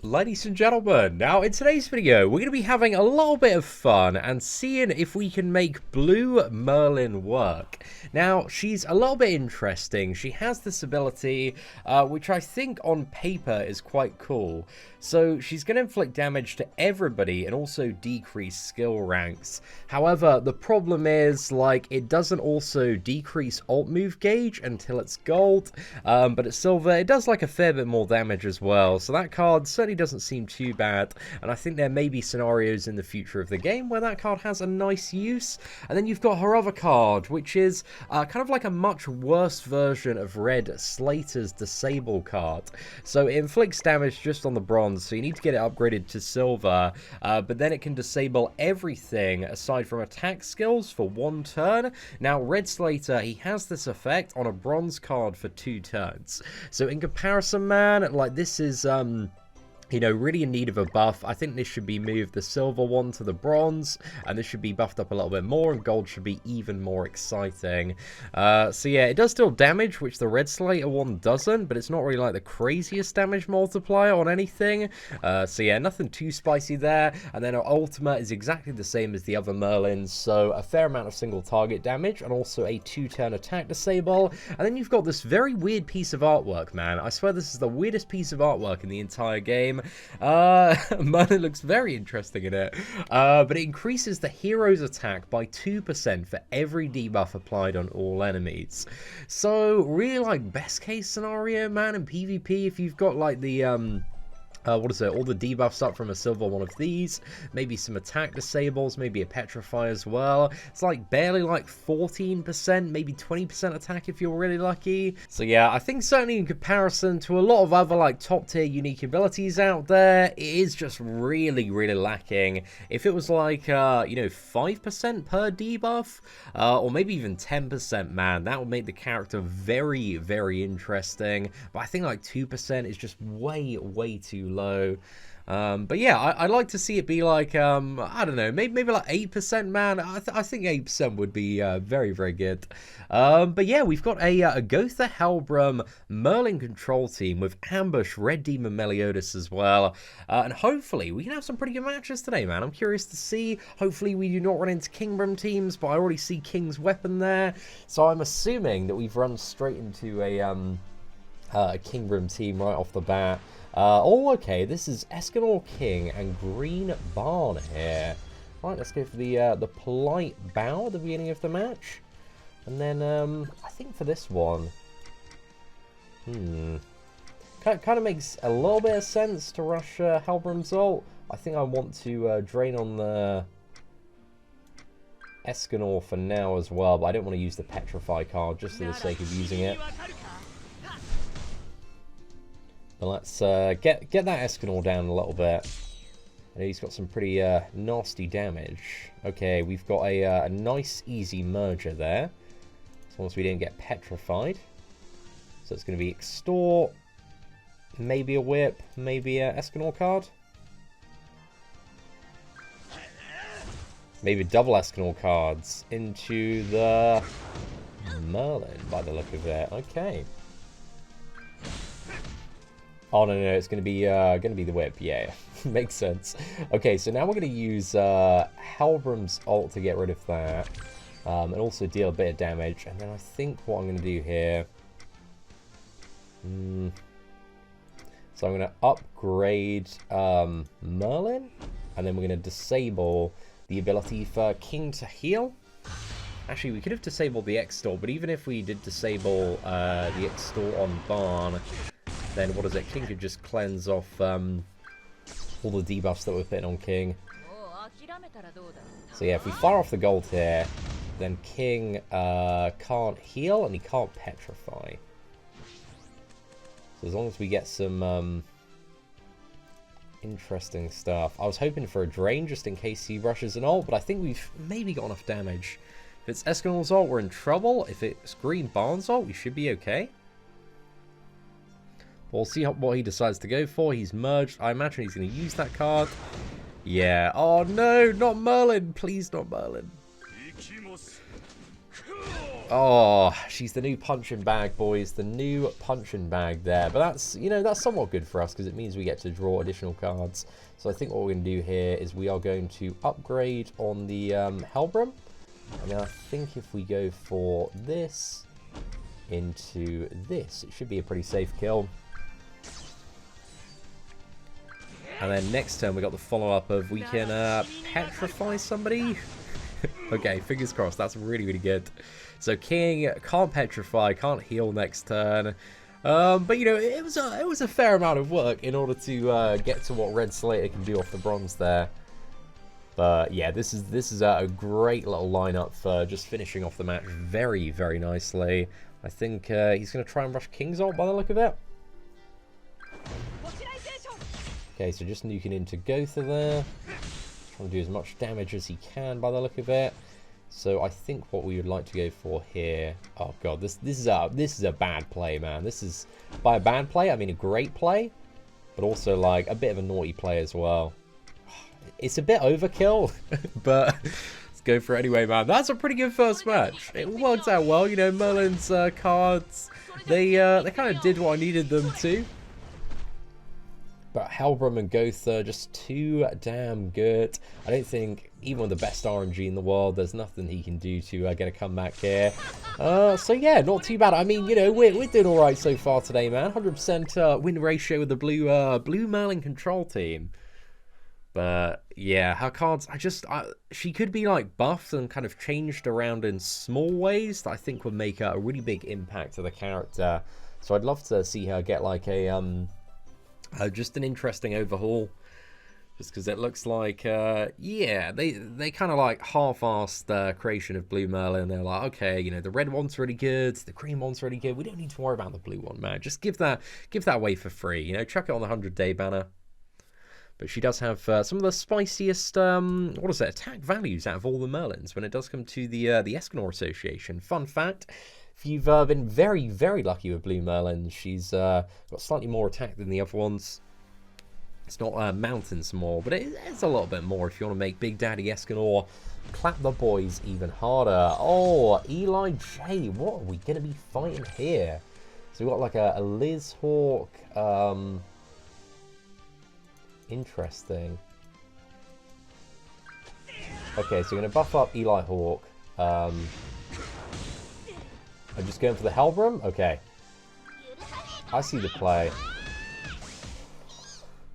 Ladies and gentlemen, now in today's video, we're going to be having a little bit of fun and seeing if we can make Blue Merlin work. Now, she's a little bit interesting. She has this ability, which I think on paper is quite cool. So she's going to inflict damage to everybody and also decrease skill ranks. However, the problem is, like, it doesn't also decrease ult move gauge until it's gold, but at silver, it does like a fair bit more damage as well. So that card certainly doesn't seem too bad, and I think there may be scenarios in the future of the game where that card has a nice use. And then you've got her other card, which is kind of like a much worse version of Red Slater's Disable card. So it inflicts damage just on the bronze, so you need to get it upgraded to silver, but then it can disable everything aside from attack skills for 1 turn. Now, Red Slater, he has this effect on a bronze card for 2 turns. So in comparison, man, like, this is you know, really in need of a buff. I think this should be moved, the silver one to the bronze, and this should be buffed up a little bit more, and gold should be even more exciting. So yeah, it does still damage, which the Red Slater one doesn't, but it's not really like the craziest damage multiplier on anything. So yeah, nothing too spicy there. And then our ultimate is exactly the same as the other Merlins, so a fair amount of single target damage, and also a 2-turn attack disable. And then you've got this very weird piece of artwork, man. I swear this is the weirdest piece of artwork in the entire game. Merlin looks very interesting in it, but it increases the hero's attack by 2% for every debuff applied on all enemies. So really, like, best case scenario, man, in PvP, if you've got like the what is it, all the debuffs up from a silver one of these, maybe some attack disables, maybe a petrify as well. It's like barely like 14%, maybe 20% attack if you're really lucky. So yeah, I think certainly in comparison to a lot of other like top tier unique abilities out there, it is just really, really lacking. If it was like, you know, 5% per debuff, or maybe even 10%, man, that would make the character very, very interesting. But I think like 2% is just way, way too low. But yeah, I'd like to see it be like, I don't know, maybe like 8%, man. I think 8% would be very, very good. But yeah, we've got a Gowther Helbram Merlin control team with Ambush, Red Demon Meliodas as well. And hopefully we can have some pretty good matches today, man. I'm curious to see. Hopefully we do not run into Helbram teams, but I already see King's weapon there. So I'm assuming that we've run straight into a Helbram team right off the bat. Oh, okay, this is Escanor King and Green Barn here. Right, let's go for the polite bow at the beginning of the match. And then, I think for this one, kind of makes a little bit of sense to rush Helbram's ult. I think I want to drain on the Escanor for now as well, but I don't want to use the Petrify card just for the sake of using it. But let's get that Escanor down a little bit. I know he's got some pretty nasty damage. Okay, we've got a nice easy merger there. As long as we didn't get petrified. So it's going to be Extort, maybe a Whip, maybe a Escanor card. Maybe double Escanor cards into the Merlin by the look of it. Okay. Oh, no, it's going to be the Whip. Yeah, makes sense. Okay, so now we're going to use Helbram's ult to get rid of that. And also deal a bit of damage. And then I think what I'm going to do here... So I'm going to upgrade Merlin. And then we're going to disable the ability for King to heal. Actually, we could have disabled the Extort, but even if we did disable the Extort on Barn... Then what is it? King could just cleanse off all the debuffs that we're putting on King. So yeah, if we fire off the gold here, then King can't heal and he can't petrify. So as long as we get some interesting stuff. I was hoping for a drain just in case he rushes an ult, but I think we've maybe got enough damage. If it's Escanor's ult, we're in trouble. If it's Green Barn's ult, we should be okay. We'll see what he decides to go for. He's merged. I imagine he's going to use that card. Yeah. Oh, no. Not Merlin. Please, not Merlin. Oh, she's the new punching bag, boys. The new punching bag there. But that's, you know, that's somewhat good for us because it means we get to draw additional cards. So I think what we're going to do here is we are going to upgrade on the Helbram. And then I think if we go for this into this, it should be a pretty safe kill. And then next turn we got the follow-up of we can petrify somebody. Okay, fingers crossed. That's really, really good. So King can't petrify, can't heal next turn. But you know, it was a fair amount of work in order to get to what Red Slater can do off the bronze there. But yeah, this is a great little lineup for just finishing off the match very, very nicely. I think he's going to try and rush King's ult by the look of it. Okay, so just nuking into Gowther there. Trying to do as much damage as he can by the look of it. So I think what we would like to go for here. Oh god, this is a bad play, man. This is, by a bad play I mean a great play, but also like a bit of a naughty play as well. It's a bit overkill, but let's go for it anyway, man. That's a pretty good first match. It worked out well, you know. Merlin's cards, they kind of did what I needed them to. But Helbram and Gowther, just too damn good. I don't think, even with the best RNG in the world, there's nothing he can do to get a comeback here. So yeah, not too bad. I mean, you know, we're doing all right so far today, man. 100% win ratio with the Blue Merlin control team. But yeah, her cards, she could be like buffed and kind of changed around in small ways that I think would make a really big impact to the character. So I'd love to see her get like a just an interesting overhaul, just because it looks like yeah, they kind of like half-assed creation of Blue Merlin. They're like, okay, you know, the red one's really good, the green one's really good, we don't need to worry about the blue one, man. Just give that away for free, you know, chuck it on the 100-day banner. But she does have some of the spiciest what is it, attack values out of all the Merlins when it does come to the Escanor Association. Fun fact, if you've been very, very lucky with Blue Merlin, she's got slightly more attack than the other ones. It's not mountains more, but it's a little bit more if you want to make Big Daddy Escanor clap the boys even harder. Oh, Eli J, what are we going to be fighting here? So we've got like a Liz Hawk. Interesting. Okay, so we're going to buff up Eli Hawk. I'm just going for the Helbram? Okay. I see the play.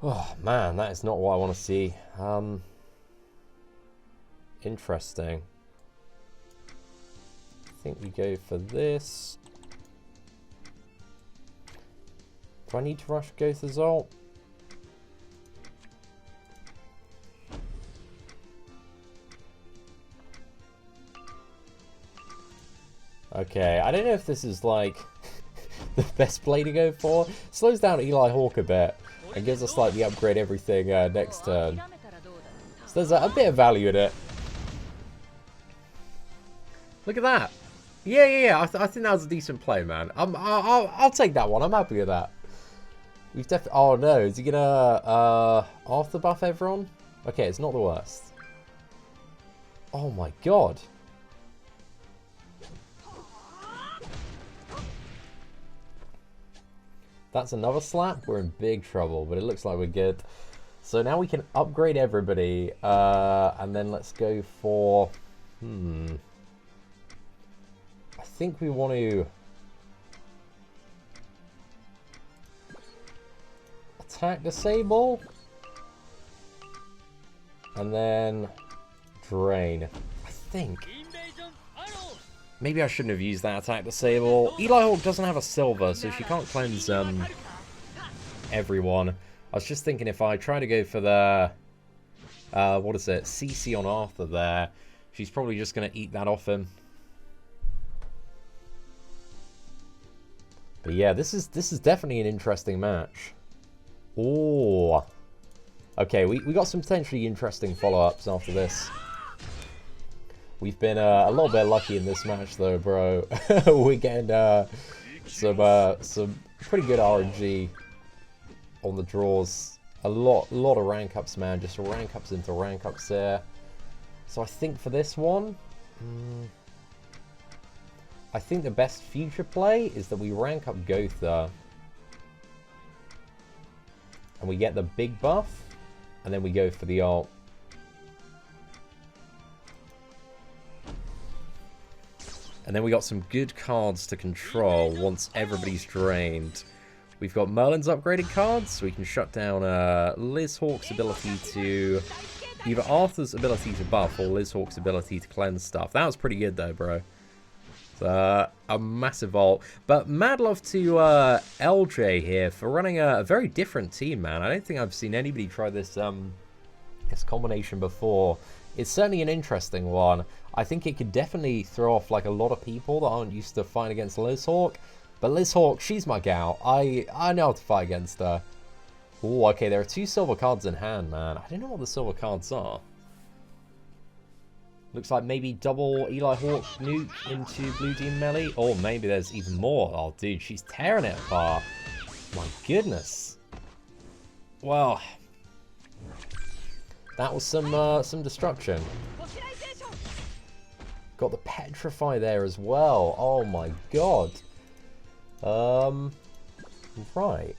Oh, man, that is not what I want to see. Interesting. I think we go for this. Do I need to rush Gowther's ult? Okay, I don't know if this is like the best play to go for. Slows down Eli Hawk a bit and gives us like the upgrade everything next turn. So there's a bit of value in it. Look at that. Yeah. I think that was a decent play, man. I'll take that one. I'm happy with that. We've definitely. Oh no, is he gonna after buff everyone? Okay, it's not the worst. Oh my god. That's another slap. We're in big trouble, but it looks like we're good. So now we can upgrade everybody, and then let's go for... I think we want to... attack disable. And then... drain. I think... maybe I shouldn't have used that attack disable. Eli Hawk doesn't have a silver, so she can't cleanse everyone. I was just thinking if I try to go for the... what is it? CC on Arthur there. She's probably just going to eat that off him. But yeah, this is definitely an interesting match. Oh. Okay, we got some potentially interesting follow-ups after this. We've been a little bit lucky in this match, though, bro. We're getting some pretty good RNG on the draws. A lot of rank ups, man. Just rank ups into rank ups there. So I think for this one, I think the best future play is that we rank up Gowther. And we get the big buff. And then we go for the ult. And then we got some good cards to control once everybody's drained. We've got Merlin's upgraded cards, so we can shut down Liz Hawk's ability to... either Arthur's ability to buff or Liz Hawk's ability to cleanse stuff. That was pretty good though, bro. A massive ult. But mad love to LJ here for running a very different team, man. I don't think I've seen anybody try this this combination before. It's certainly an interesting one. I think it could definitely throw off like a lot of people that aren't used to fighting against Liz Hawk. But Liz Hawk, she's my gal. I know how to fight against her. Oh, okay, there are 2 silver cards in hand, man. I don't know what the silver cards are. Looks like maybe double Eli Hawk nuke into Blue Demon Melly. Or maybe there's even more. Oh, dude, she's tearing it apart. My goodness. Well, that was some destruction. Got the Petrify there as well. Oh my god. Right.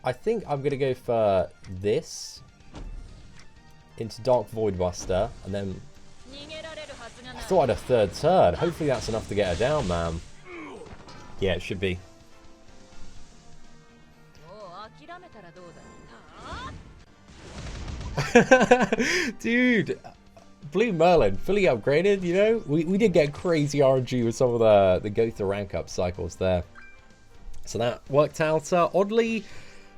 I think I'm gonna go for this into Dark Void Buster, and then I thought I had a 3rd turn. Hopefully that's enough to get her down, man. Yeah, it should be. Dude, Blue Merlin, fully upgraded, you know? We did get crazy RNG with some of the Gowther rank up cycles there. So that worked out oddly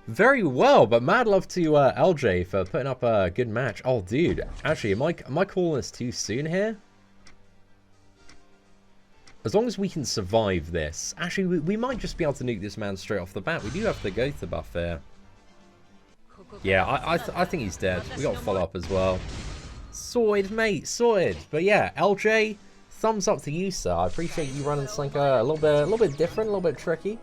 very well, but mad love to LJ for putting up a good match. Oh, dude, actually, am I calling this too soon here? As long as we can survive this. Actually, we might just be able to nuke this man straight off the bat. We do have the Gowther buff here. Yeah, I think he's dead. We got to follow up as well. Sorted, mate, sorted. But yeah, LJ, thumbs up to you, sir. I appreciate you running something a little bit different, a little bit tricky.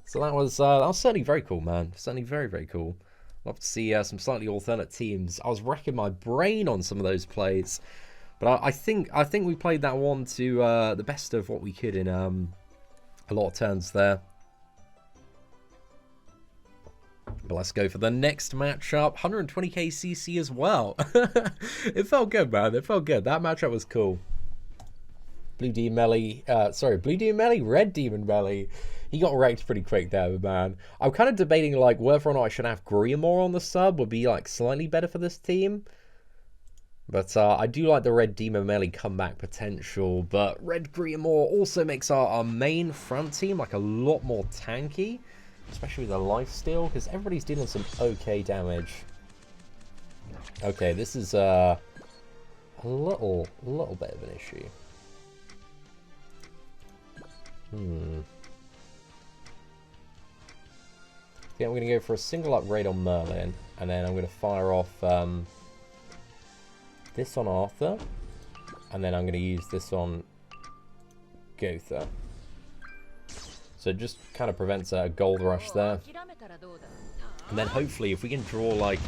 So that was certainly very cool, man. Certainly very, very cool. Love to see some slightly alternate teams. I was racking my brain on some of those plays, but I think we played that one to the best of what we could in a lot of turns there. But let's go for the next matchup. 120k CC as well. It felt good, man. It felt good. That matchup was cool. Blue Demon Melly, Red Demon Melly. He got wrecked pretty quick there, man. I'm kind of debating like whether or not I should have Griamore on the sub would be like slightly better for this team. But I do like the Red Demon Melly comeback potential. But Red Griamore also makes our main front team like a lot more tanky. Especially with the lifesteal, because everybody's dealing some okay damage. Okay, this is a little bit of an issue. Yeah, I'm going to go for a single upgrade on Merlin, and then I'm going to fire off this on Arthur, and then I'm going to use this on Gowther. So it just kind of prevents a gold rush there. And then hopefully if we can draw like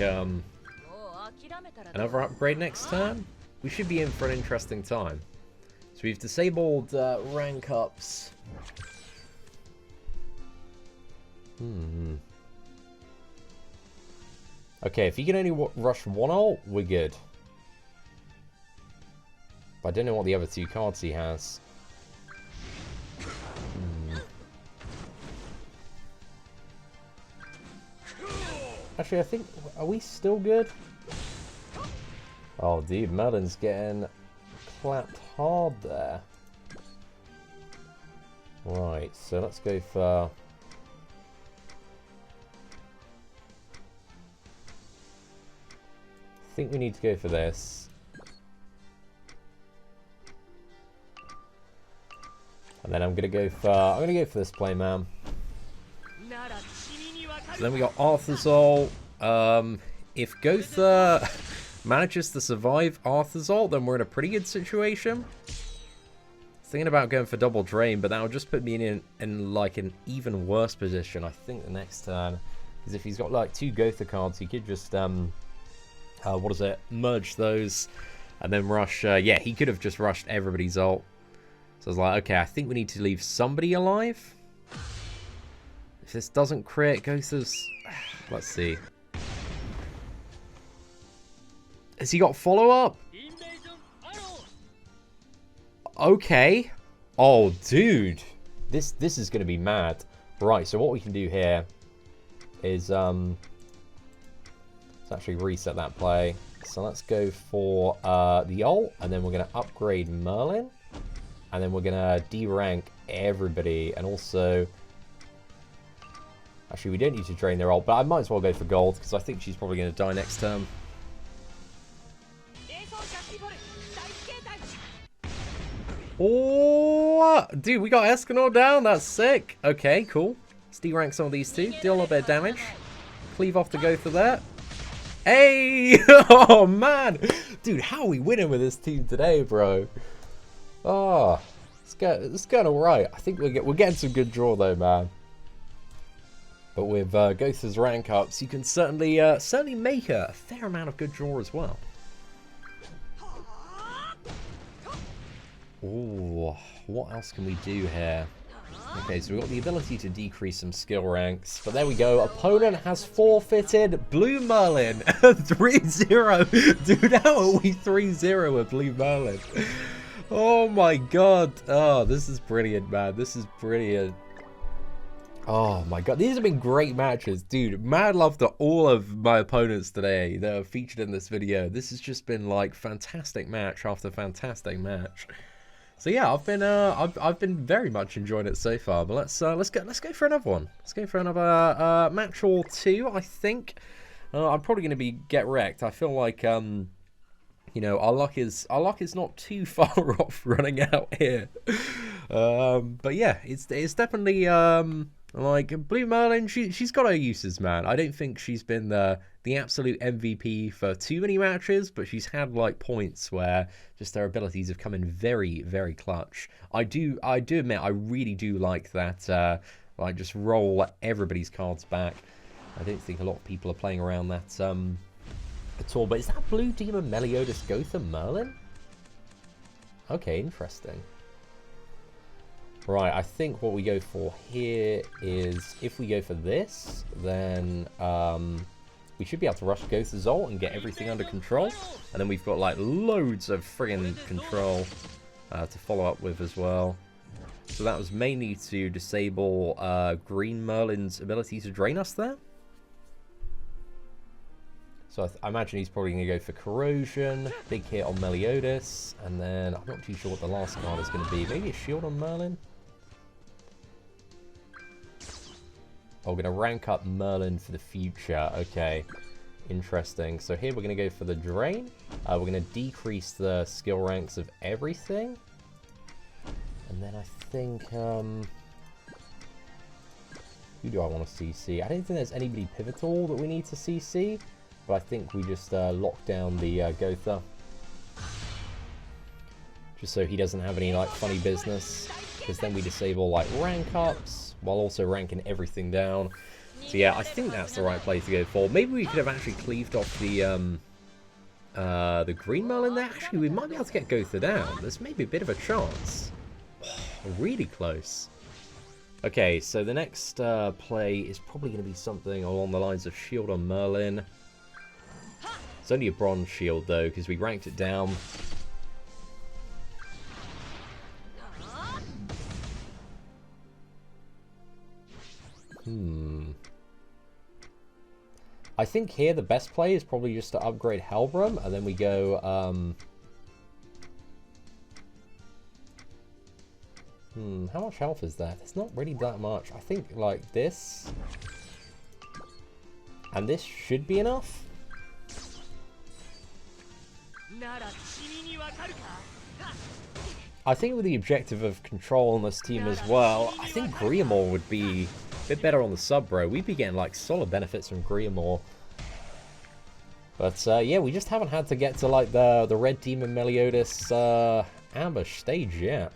another upgrade next turn, we should be in for an interesting time. So we've disabled rank ups. Okay, if he can only rush one ult, we're good. But I don't know what the other 2 cards he has. Actually, I think... Are we still good? Oh, dude, Merlin's getting clapped hard there. Right, so let's go for... I think we need to go for this. And then I'm gonna go for this play, man. So then we got Arthur's ult. If Gowther manages to survive Arthur's ult, then we're in a pretty good situation. Thinking about going for double drain, but that would just put me in like an even worse position, I think, the next turn. Because if he's got like 2 Gowther cards, he could just merge those and then rush. Yeah, he could have just rushed everybody's ult. So I was like, okay, I think we need to leave somebody alive. If this doesn't crit, Gowther's... Let's see. Has he got follow-up? Okay. Oh, dude. This is going to be mad. Right, so what we can do here is... let's actually reset that play. So let's go for the ult, and then we're going to upgrade Merlin. And then we're going to D-rank everybody, and also... Actually, we don't need to drain their ult, but I might as well go for gold, because I think she's probably going to die next turn. Oh, dude, we got Escanor down. That's sick. Okay, cool. Let's D-rank some of these two. Deal a little bit of damage. Cleave off to Gowther there. Hey! Oh, man. Dude, how are we winning with this team today, bro? Oh, it's going all right. I think we're getting some good draw, though, man. But with Gowther's rank ups, you can certainly make a fair amount of good draw as well. Oh, what else can we do here? Okay, so we've got the ability to decrease some skill ranks. But there we go. Opponent has forfeited Blue Merlin. 3-0. Dude, how are we 3-0 with Blue Merlin? Oh my god. Oh, this is brilliant, man. This is brilliant. Oh my god, these have been great matches. Dude, mad love to all of my opponents today that are featured in this video. This has just been like fantastic match after fantastic match. So yeah, I've been very much enjoying it so far. But let's go for another one. Let's go for another match or two. I think I'm probably going to get wrecked. I feel like you know, our luck is not too far off running out here. But yeah, it's definitely like Blue Merlin. She's got her uses, man. I don't think she's been the absolute MVP for too many matches, but she's had like points where just her abilities have come in very, very clutch. I do admit I really do like that. Like just roll everybody's cards back. I don't think a lot of people are playing around that at all. But is that Blue Demon Meliodas Gowther Merlin? Okay, interesting. Right, I think what we go for here is, if we go for this, then we should be able to rush Gowther's ult and get everything under control. And then we've got like loads of friggin' control to follow up with as well. So that was mainly to disable Green Merlin's ability to drain us there. So I imagine he's probably going to go for Corrosion, big hit on Meliodas, and then I'm not too sure what the last card is going to be. Maybe a shield on Merlin? Oh, we're going to rank up Merlin for the future. Okay, interesting. So here we're going to go for the Drain. We're going to decrease the skill ranks of everything. And then I think... who do I want to CC? I don't think there's anybody pivotal that we need to CC. But I think we just lock down the Gowther. Just so he doesn't have any like funny business. Because then we disable like rank ups while also ranking everything down. So yeah, I think that's the right play to go for. Maybe we could have actually cleaved off the Green Merlin there. Actually, we might be able to get Gowther down. There's maybe a bit of a chance. Oh, really close. Okay, so the next play is probably going to be something along the lines of Shield on Merlin. It's only a bronze shield though, because we ranked it down. I think here the best play is probably just to upgrade Helbram, and then we go... how much health is that? There's not really that much. I think like this. And this should be enough. I think with the objective of control on this team as well, I think Griamore would be a bit better on the sub, bro. We'd be getting like solid benefits from Griamore. But yeah, we just haven't had to get to like the Red Demon Meliodas ambush stage yet.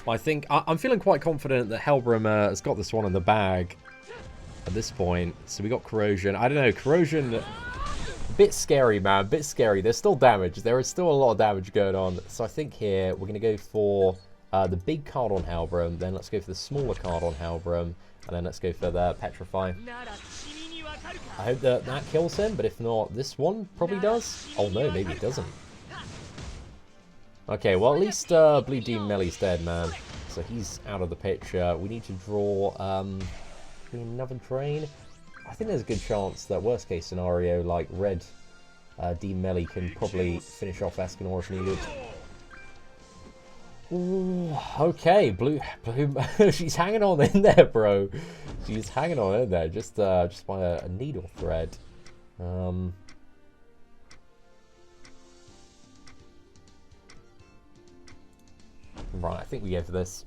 I think I'm feeling quite confident that Helbram has got this one in the bag at this point. So we got Corrosion. I don't know, Corrosion Bit scary, man. Bit scary. There's still damage. There is still a lot of damage going on. So I think here we're going to go for the big card on Helbram. Then let's go for the smaller card on Helbram. And then let's go for the Petrify. I hope that that kills him. But if not, this one probably does. Oh no, maybe it doesn't. Okay, well at least Blue Demon Melly's dead, man. So he's out of the picture. We need to draw another drain. I think there's a good chance that worst case scenario, like red Demon Melly can probably finish off Escanor if needed. Ooh, okay, blue, she's hanging on in there, bro. She's hanging on in there just by a needle thread. Right, I think we go for this.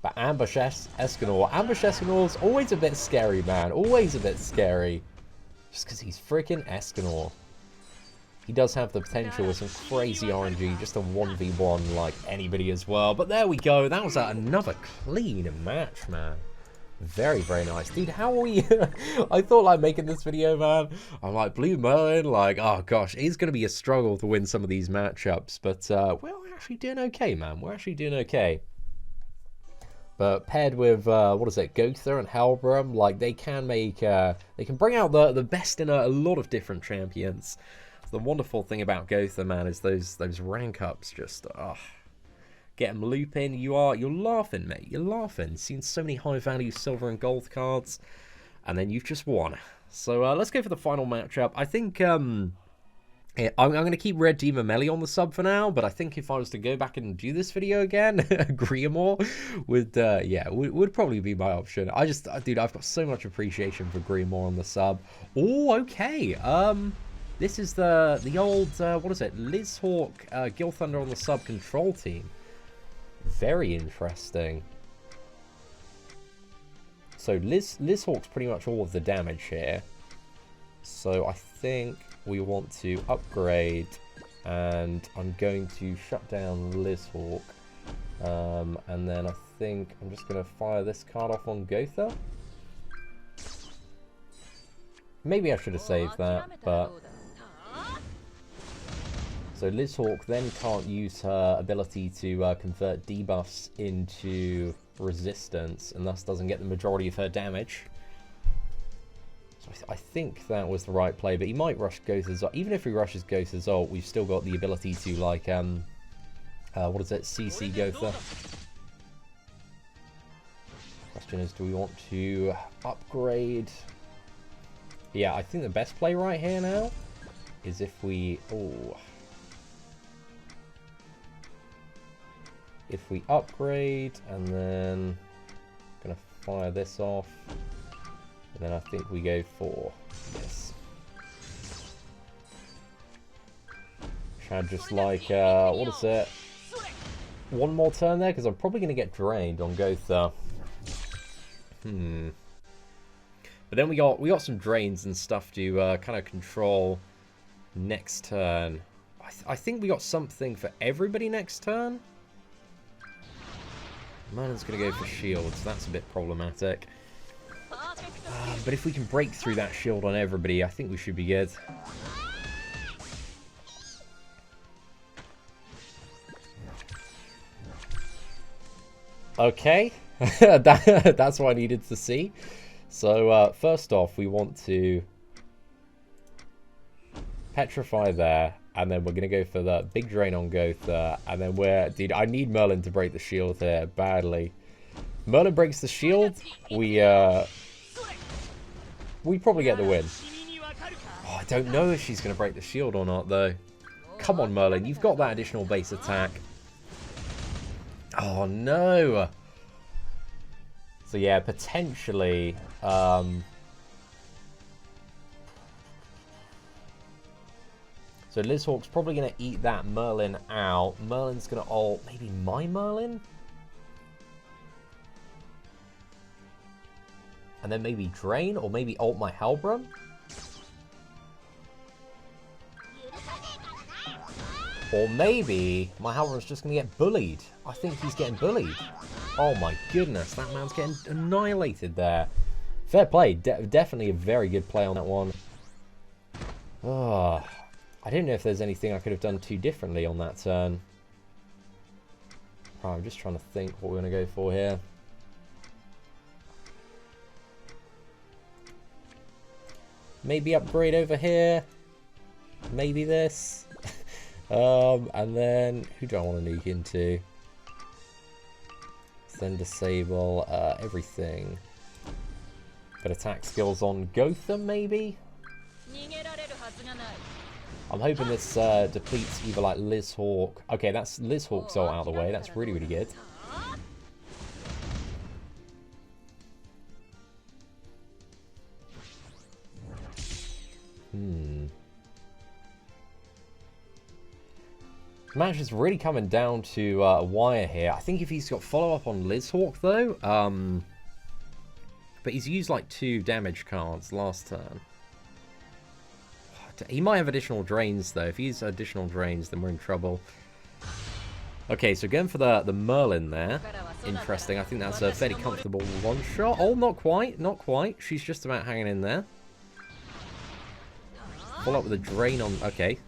But Ambush Escanor. Ambush Escanor's always a bit scary, man. Always a bit scary. Just because he's freaking Escanor. He does have the potential with some crazy RNG, just a 1v1 like anybody as well. But there we go. That was another clean match, man. Very, very nice. Dude, how are we... I thought, like, making this video, man, I'm like, Blue Merlin, like, oh, gosh, it's going to be a struggle to win some of these matchups. But we're actually doing okay, man. We're actually doing okay. But paired with, what is it, Gowther and Helbram, like, they can make... they can bring out the best in a lot of different champions. The wonderful thing about Gowther, man, is those rank ups just... Get them looping, you're laughing, mate. You're laughing. Seen so many high-value silver and gold cards, and then you've just won. So let's go for the final matchup. I think I'm going to keep Red Demon Melly on the sub for now, but I think if I was to go back and do this video again, Griamore would probably be my option. Dude, I've got so much appreciation for Griamore on the sub. Oh, okay. This is the old what is it? Liz Hawk, Gil Thunder on the sub control team. Very interesting. So Liz Hawk's pretty much all of the damage here. So I think we want to upgrade, and I'm going to shut down Liz Hawk. And then I think I'm just going to fire this card off on Gowther. Maybe I should have saved that, but... So Liz Hawk then can't use her ability to convert debuffs into resistance, and thus doesn't get the majority of her damage. So I think that was the right play, but he might rush Gowther's ult. Even if he rushes Gowther's ult, we've still got the ability to, like, what is it, CC Gowther. Question is, do we want to upgrade? Yeah, I think the best play right here now is if we... If we upgrade, and then gonna fire this off, and then I think we go for this. Should just like, what is it? One more turn there, because I'm probably gonna get drained on Gowther. But then we got some drains and stuff to kind of control next turn. I think we got something for everybody next turn. Merlin's going to go for shields. That's a bit problematic. But if we can break through that shield on everybody, I think we should be good. Okay. That's what I needed to see. So, first off, we want to petrify there. And then we're going to go for the big drain on Gowther. And then dude, I need Merlin to break the shield here badly. Merlin breaks the shield, we probably get the win. Oh, I don't know if she's going to break the shield or not, though. Come on, Merlin, you've got that additional base attack. Oh, no. So, yeah, potentially... So Liz Hawk's probably going to eat that Merlin out. Merlin's going to ult maybe my Merlin? And then maybe drain, or maybe ult my Helbram? Or maybe my Helbram's just going to get bullied. I think he's getting bullied. Oh my goodness, that man's getting annihilated there. Fair play. Definitely a very good play on that one. Oh, I don't know if there's anything I could have done too differently on that turn. Right, I'm just trying to think what we're going to go for here. Maybe upgrade over here. Maybe this. And then, who do I want to nuke into? Then disable everything. But attack skills on Gowther, maybe? I'm hoping this depletes either like Lizhawk. Okay, that's Lizhawk's all out of the way. That's really, really good. The match is really coming down to a wire here. I think if he's got follow-up on Lizhawk, though. But he's used like 2 damage cards last turn. He might have additional drains, though. If he's additional drains, then we're in trouble. Okay, so going for the Merlin there. Interesting. I think that's a fairly comfortable one-shot. Oh, not quite. Not quite. She's just about hanging in there. Follow up with a drain on... Okay.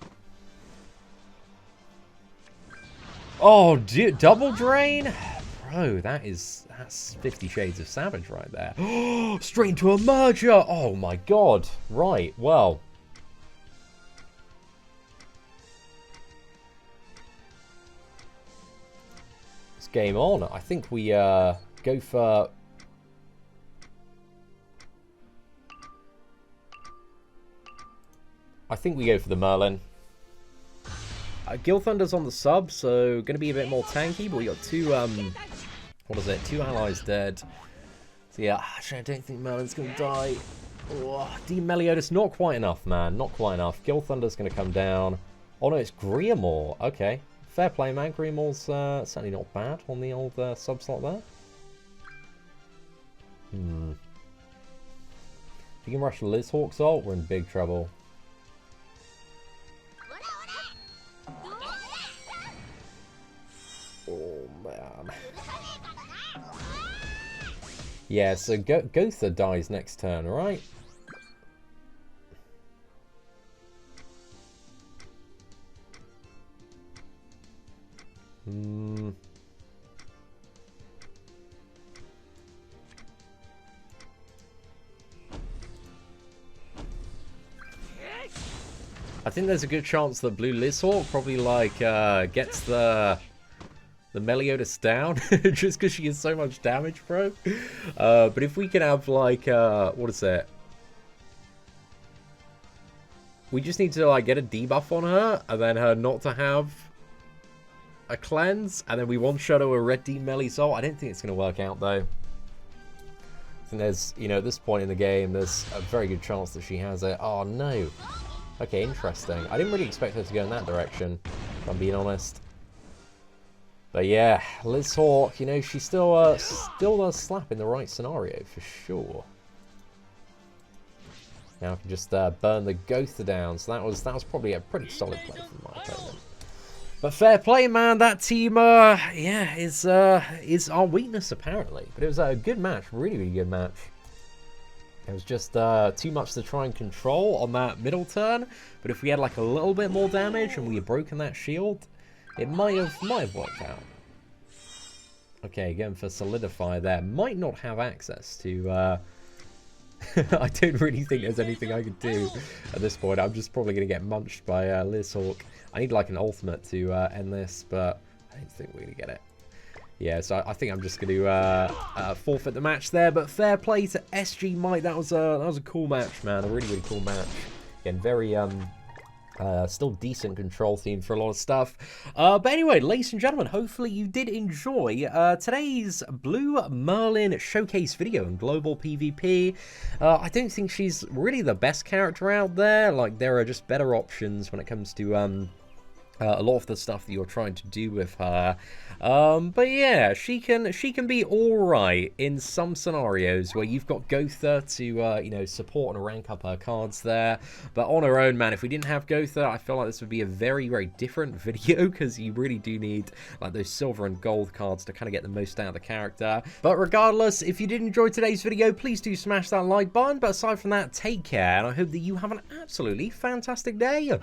Oh, double drain? Bro, that's 50 Shades of Savage right there. Straight into a merger! Oh my god. Right, well... game on. I think we go for... I think we go for the Merlin. Gilthunder's on the sub, so going to be a bit more tanky, but we got 2, what is it, 2 allies dead. So yeah, actually I don't think Merlin's going to die. Oh, Demon Meliodas, not quite enough, man, not quite enough. Gilthunder's going to come down. Oh no, it's Griamore, okay. Fair play, man. Griamore's certainly not bad on the old sub slot there. If you can rush Lizhawk's ult, we're in big trouble. Oh, man. Yeah, so Gowther dies next turn, right? I think there's a good chance that Blue Lizhawk probably like gets the Meliodas down just because she has so much damage, bro. But if we can have like what is it? We just need to like get a debuff on her and then her not to have a cleanse, and then we one-shot a red Demon Melee Soul. I don't think it's going to work out, though. I think there's, you know, at this point in the game, there's a very good chance that she has it. Oh, no. Okay, interesting. I didn't really expect her to go in that direction, if I'm being honest. But yeah, Lizhawk, you know, she still does slap in the right scenario, for sure. Now I can just burn the Gowther down, so that was probably a pretty solid play from my opponent. But fair play, man. That team, yeah, is our weakness, apparently. But it was a good match. Really, really good match. It was just too much to try and control on that middle turn. But if we had, like, a little bit more damage and we had broken that shield, it might have worked out. Okay, going for Solidify there. Might not have access to... I don't really think there's anything I could do at this point. I'm just probably going to get munched by Lizhawk. I need like an ultimate to end this, but I don't think we're going to get it. Yeah, so I think I'm just going to forfeit the match there. But fair play to SG Mike. That was a cool match, man. A really, really cool match. Again, very still decent control theme for a lot of stuff. But anyway, ladies and gentlemen, hopefully you did enjoy today's Blue Merlin showcase video in global PvP. I don't think she's really the best character out there. Like, there are just better options when it comes to a lot of the stuff that you're trying to do with her. But yeah, she can be alright in some scenarios where you've got Gowther to, you know, support and rank up her cards there. But on her own, man, if we didn't have Gowther, I feel like this would be a very, very different video, because you really do need, like, those silver and gold cards to kind of get the most out of the character. But regardless, if you did enjoy today's video, please do smash that like button. But aside from that, take care, and I hope that you have an absolutely fantastic day.